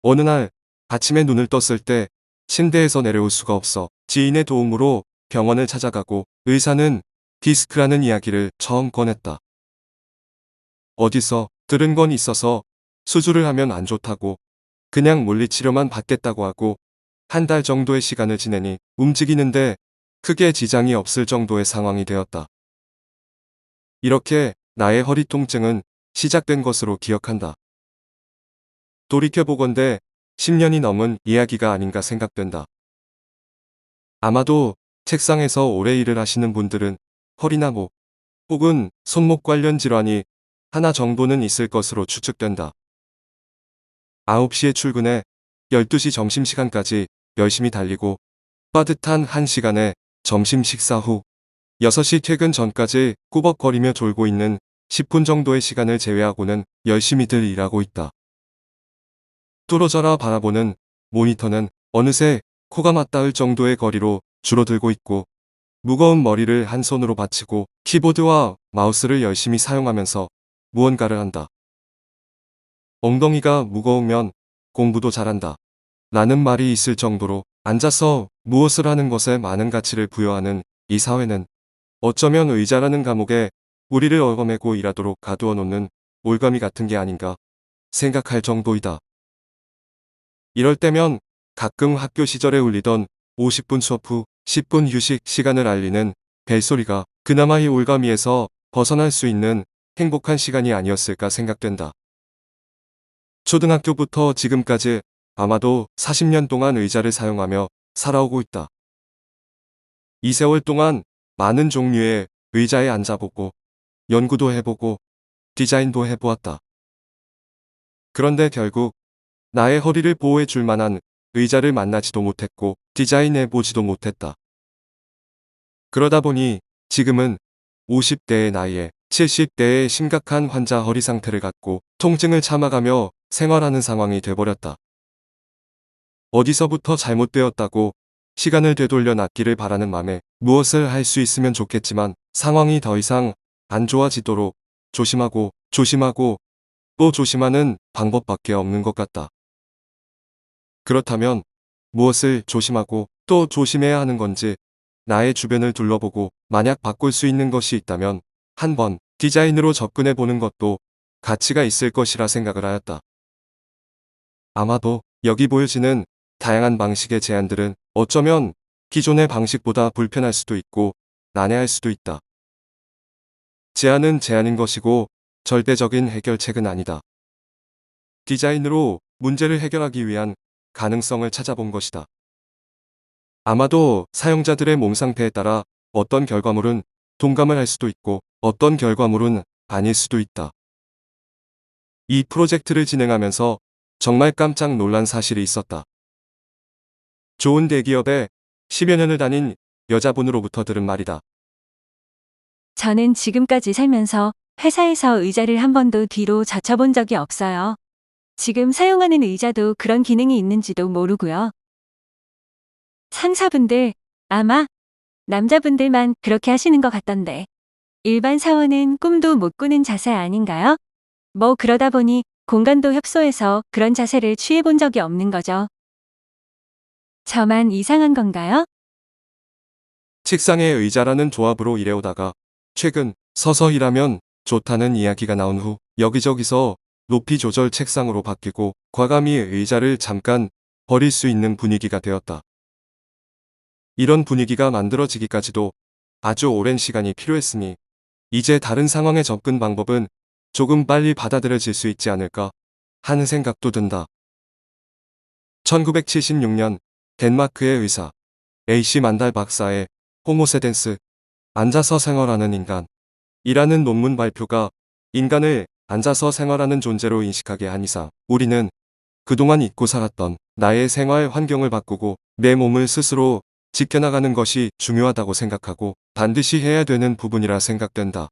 어느 날 아침에 눈을 떴을 때 침대에서 내려올 수가 없어 지인의 도움으로 병원을 찾아가고 의사는 디스크라는 이야기를 처음 꺼냈다. 어디서 들은 건 있어서 수술을 하면 안 좋다고 그냥 물리치료만 받겠다고 하고 한 달 정도의 시간을 지내니 움직이는데 크게 지장이 없을 정도의 상황이 되었다. 이렇게 나의 허리 통증은 시작된 것으로 기억한다. 돌이켜보건대 10년이 넘은 이야기가 아닌가 생각된다. 아마도 책상에서 오래 일을 하시는 분들은 허리나 목 혹은 손목 관련 질환이 하나 정도는 있을 것으로 추측된다. 9시에 출근해 12시 점심시간까지 열심히 달리고 빠듯한 1시간에 점심 식사 후 6시 퇴근 전까지 꾸벅거리며 졸고 있는 10분 정도의 시간을 제외하고는 열심히들 일하고 있다. 뚫어져라 바라보는 모니터는 어느새 코가 맞닿을 정도의 거리로 줄어들고 있고 무거운 머리를 한 손으로 받치고 키보드와 마우스를 열심히 사용하면서 무언가를 한다. 엉덩이가 무거우면 공부도 잘한다. 라는 말이 있을 정도로 앉아서 무엇을 하는 것에 많은 가치를 부여하는 이 사회는 어쩌면 의자라는 감옥에 우리를 얽어매고 일하도록 가두어 놓는 올가미 같은 게 아닌가 생각할 정도이다. 이럴 때면 가끔 학교 시절에 울리던 50분 수업 후 10분 휴식 시간을 알리는 벨소리가 그나마 이 올가미에서 벗어날 수 있는 행복한 시간이 아니었을까 생각된다. 초등학교부터 지금까지 아마도 40년 동안 의자를 사용하며 살아오고 있다. 이 세월 동안 많은 종류의 의자에 앉아보고 연구도 해보고 디자인도 해보았다. 그런데 결국 나의 허리를 보호해 줄 만한 의자를 만나지도 못했고 디자인해 보지도 못했다. 그러다 보니 지금은 50대의 나이에 70대의 심각한 환자 허리 상태를 갖고 통증을 참아가며 생활하는 상황이 돼버렸다. 어디서부터 잘못되었다고 시간을 되돌려 놨기를 바라는 맘에 무엇을 할 수 있으면 좋겠지만 상황이 더 이상 안 좋아지도록 조심하고 또 조심하는 방법밖에 없는 것 같다. 그렇다면 무엇을 조심하고 또 조심해야 하는 건지 나의 주변을 둘러보고 만약 바꿀 수 있는 것이 있다면 한번 디자인으로 접근해 보는 것도 가치가 있을 것이라 생각을 하였다. 아마도 여기 보여지는 다양한 방식의 제안들은 어쩌면 기존의 방식보다 불편할 수도 있고 난해할 수도 있다. 제안은 제안인 것이고 절대적인 해결책은 아니다. 디자인으로 문제를 해결하기 위한 가능성을 찾아본 것이다. 아마도 사용자들의 몸 상태에 따라 어떤 결과물은 동감을 할 수도 있고 어떤 결과물은 아닐 수도 있다. 이 프로젝트를 진행하면서 정말 깜짝 놀란 사실이 있었다. 좋은 대기업에 10여 년을 다닌 여자분으로부터 들은 말이다. 저는 지금까지 살면서 회사에서 의자를 한 번도 뒤로 젖혀본 적이 없어요. 지금 사용하는 의자도 그런 기능이 있는지도 모르고요. 상사분들, 아마 남자분들만 그렇게 하시는 것 같던데. 일반 사원은 꿈도 못 꾸는 자세 아닌가요? 뭐 그러다 보니 공간도 협소해서 그런 자세를 취해본 적이 없는 거죠. 저만 이상한 건가요? 책상에 의자라는 조합으로 일해오다가 최근 서서 일하면 좋다는 이야기가 나온 후 여기저기서 높이 조절 책상으로 바뀌고 과감히 의자를 잠깐 버릴 수 있는 분위기가 되었다. 이런 분위기가 만들어지기까지도 아주 오랜 시간이 필요했으니 이제 다른 상황의 접근 방법은 조금 빨리 받아들여질 수 있지 않을까 하는 생각도 든다. 1976년 덴마크의 의사 AC 만달 박사의 호모세덴스 앉아서 생활하는 인간 이라는 논문 발표가 인간을 앉아서 생활하는 존재로 인식하게 한 이상 우리는 그동안 잊고 살았던 나의 생활 환경을 바꾸고 내 몸을 스스로 지켜나가는 것이 중요하다고 생각하고 반드시 해야 되는 부분이라 생각된다.